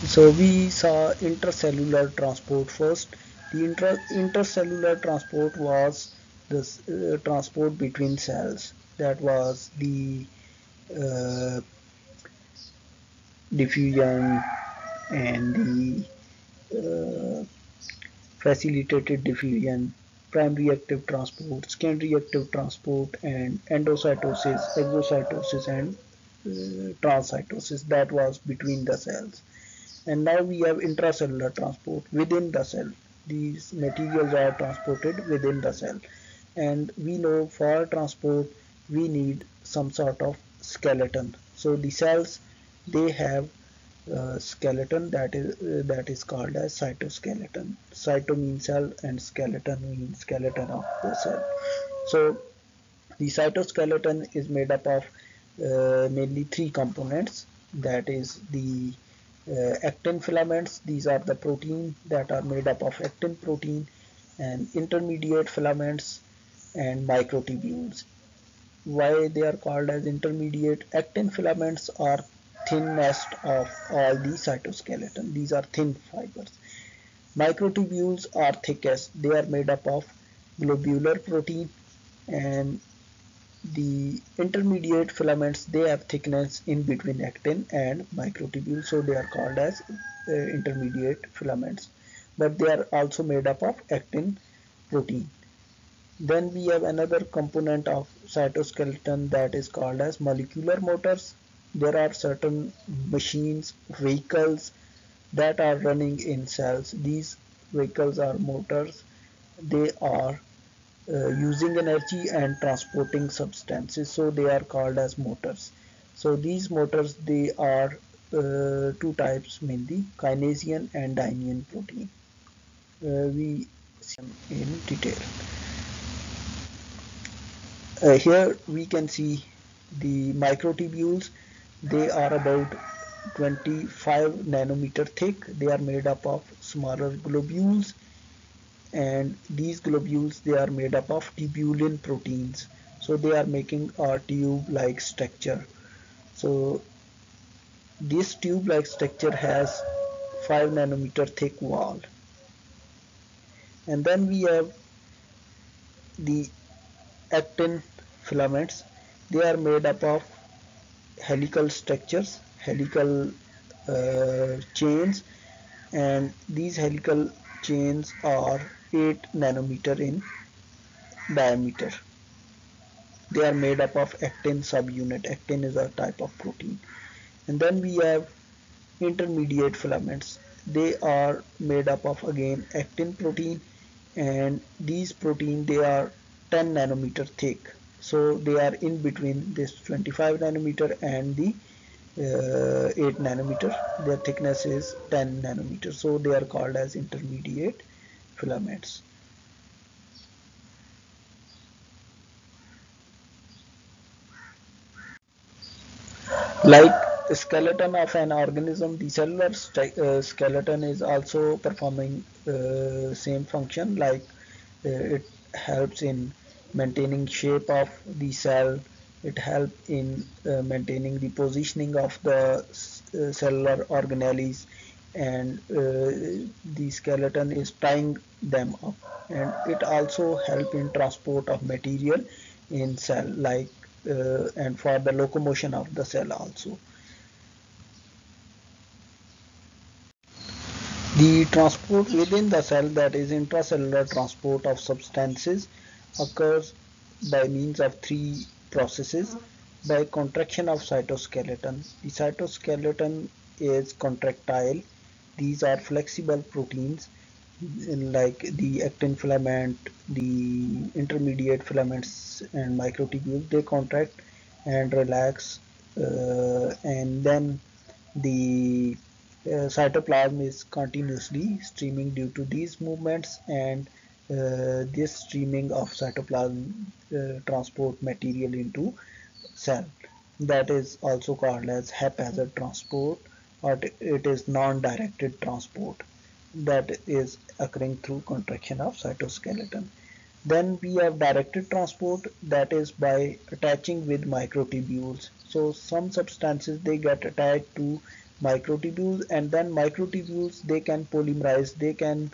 So we saw intracellular transport first. The intercellular transport was this transport between cells. That was the uh, diffusion and the uh, facilitated diffusion, primary active transport, secondary active transport, and endocytosis, exocytosis, and transcytosis. That was between the cells. And now we have intracellular transport within the cell. These materials are transported within the cell. And we know for transport we need some sort of skeleton. So the cells, they have skeleton that is called as cytoskeleton. Cyto means cell and skeleton means skeleton of the cell. So the cytoskeleton is made up of mainly three components. That is the actin filaments. These are the protein that are made up of actin protein, and intermediate filaments and microtubules. Why they are called as intermediate? Actin filaments are thinnest of all the cytoskeleton. These are thin fibers. Microtubules are thickest. They are made up of globular protein, and the intermediate filaments, they have thickness in between actin and microtubule, so they are called as intermediate filaments, but they are also made up of actin protein. Then we have another component of cytoskeleton that is called as molecular motors. There are certain machines, vehicles that are running in cells. These vehicles are motors. They are using energy and transporting substances, so they are called as motors. So these motors, they are two types mainly, kinasian and dynein protein. We see them in detail. Here we can see the microtubules. They are about 25 nanometer thick. They are made up of smaller globules, and these globules, they are made up of tubulin proteins, so they are making a tube like structure. So this tube like structure has 5 nanometer thick wall. And then we have the actin filaments. They are made up of helical structures, helical chains, and these helical chains are 8 nanometer in diameter. They are made up of actin subunit. Actin is a type of protein. And then we have intermediate filaments. They are made up of again actin protein, and these protein, they are 10 nanometer thick. So they are in between this 25 nanometer and the 8 nanometer. Their thickness is 10 nanometer. So they are called as intermediate filaments. Like the skeleton of an organism, the cellular skeleton is also performing same function. Like it helps in maintaining shape of the cell. It helps in maintaining the positioning of the cellular organelles, and the skeleton is tying them up. And it also helps in transport of material in cell, like and for the locomotion of the cell also. The transport within the cell, that is intracellular transport of substances, occurs by means of three processes. By contraction of cytoskeleton. The cytoskeleton is contractile. These are flexible proteins like the actin filament, the intermediate filaments, and microtubules. They contract and relax, and then the cytoplasm is continuously streaming due to these movements, and this streaming of cytoplasm transport material into cell. That is also called as haphazard transport, or it is non-directed transport that is occurring through contraction of cytoskeleton. Then we have directed transport, that is by attaching with microtubules. So some substances, they get attached to microtubules, and then microtubules, they can polymerize, they can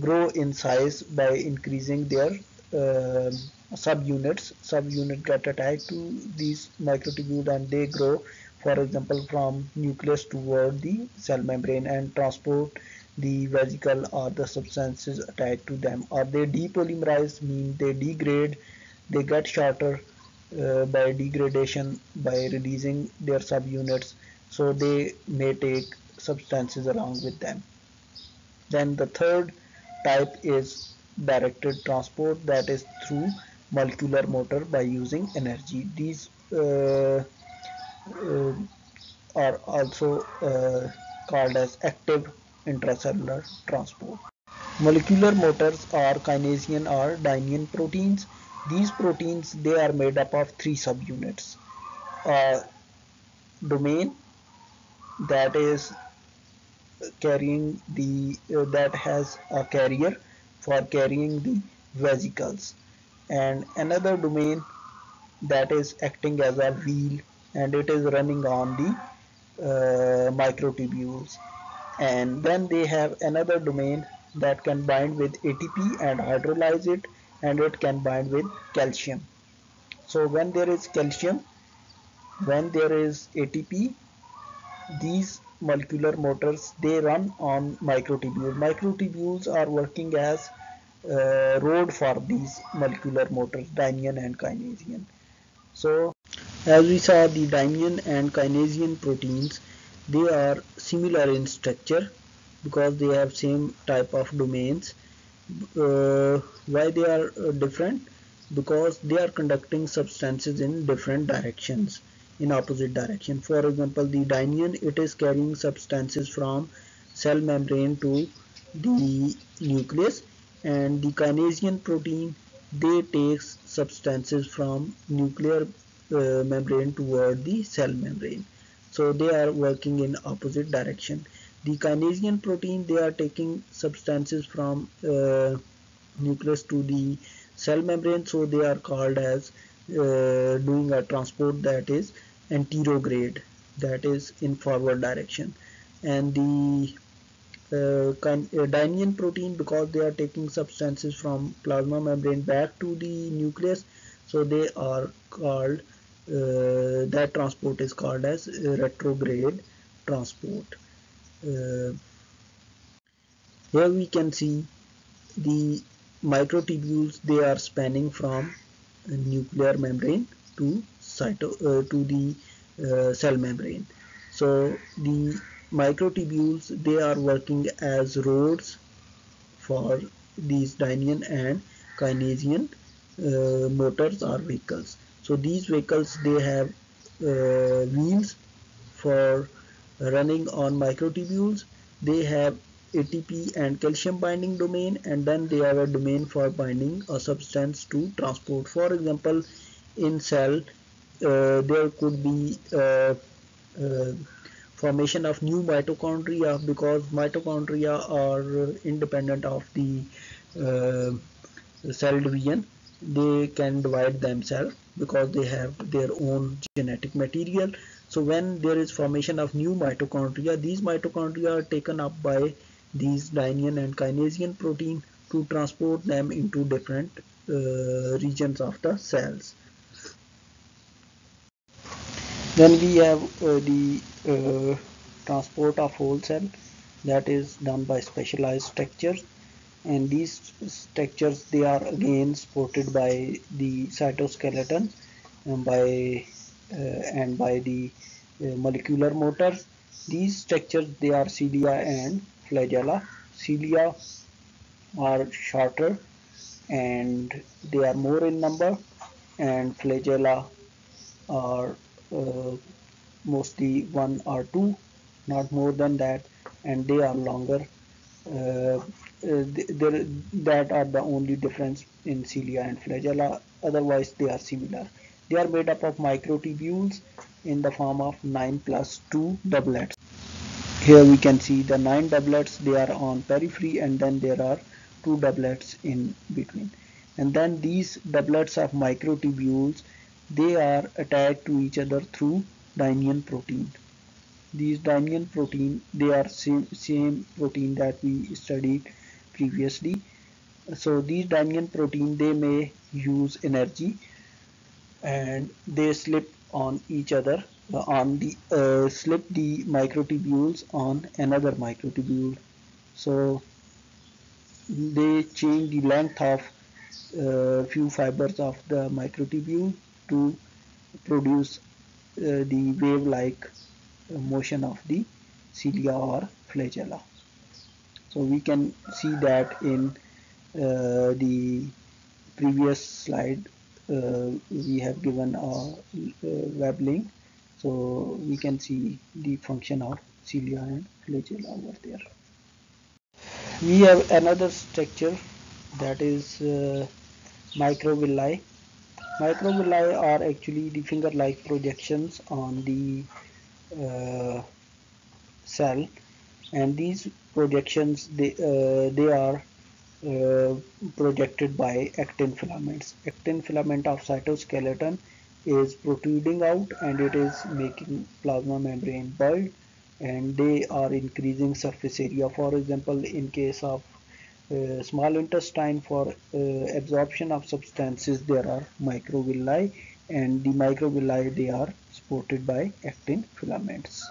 grow in size by increasing their uh, subunits. Subunit get attached to these microtubules and they grow, for example, from nucleus toward the cell membrane and transport the vesicle or the substances attached to them. Or they depolymerize, mean they degrade, they get shorter by degradation, by releasing their subunits, so they may take substances along with them. Then the third type is directed transport, that is through molecular motor by using energy. These are also called as active intracellular transport. Molecular motors are kinasian or dynein proteins. These proteins, they are made up of three subunits. A domain that is carrying the that has a carrier for carrying the vesicles, and another domain that is acting as a wheel and it is running on the microtubules, and then they have another domain that can bind with ATP and hydrolyze it, and it can bind with calcium. So when there is calcium, when there is ATP, these molecular motors, they run on microtubules. Microtubules are working as road for these molecular motors, dynein and kinasian. So as we saw, the dynein and kinasian proteins, they are similar in structure because they have same type of domains. Why they are different? Because they are conducting substances in different directions, in opposite direction. For example, the dynein, it is carrying substances from cell membrane to the nucleus, and the kinasian protein, they takes substances from nuclear membrane toward the cell membrane. So they are working in opposite direction. The kinasian protein, they are taking substances from nucleus to the cell membrane, so they are called as doing a transport that is anterograde, that is in forward direction. And the dynein protein, because they are taking substances from plasma membrane back to the nucleus, so they are called that transport is called as retrograde transport. uh, Here we can see the microtubules, they are spanning from nuclear membrane to the cell membrane. So the microtubules, they are working as roads for these dynein and kinasian motors or vehicles. So these vehicles, they have wheels for running on microtubules. They have ATP and calcium binding domain, and then they have a domain for binding a substance to transport. For example, in cell, there could be uh, formation of new mitochondria, because mitochondria are independent of the uh, cell division. They can divide themselves because they have their own genetic material. So when there is formation of new mitochondria, these mitochondria are taken up by these dynein and kinasian protein to transport them into different regions of the cells. Then we have the transport of whole cell, that is done by specialized structures, and these structures, they are again supported by the cytoskeleton and by the molecular motors. These structures, they are cilia and flagella. Cilia are shorter and they are more in number, and flagella are mostly one or two, not more than that, and they are longer. Uh, that are the only difference in cilia and flagella. Otherwise, they are similar. They are made up of microtubules in the form of 9 plus 2 doublets. Here we can see the 9 doublets, they are on periphery, and then there are 2 doublets in between. And then these doublets of microtubules, they are attached to each other through dynein protein. These dynein protein, they are same protein that we studied previously. So these dynein protein, they may use energy and they slip on each other, on the slip the microtubules on another microtubule. So they change the length of few fibers of the microtubule to produce the wave-like motion of the cilia or flagella. So we can see that in the previous slide. We have given a web link, so we can see the function of cilia and flagella over there. We have another structure, that is microvilli. Microvilli are actually the finger-like projections on the cell, and these projections, they are uh, projected by actin filaments. Actin filament of cytoskeleton is protruding out and it is making plasma membrane bulge, and they are increasing surface area. For example, in case of small intestine, for absorption of substances, there are microvilli, and the microvilli, they are supported by actin filaments.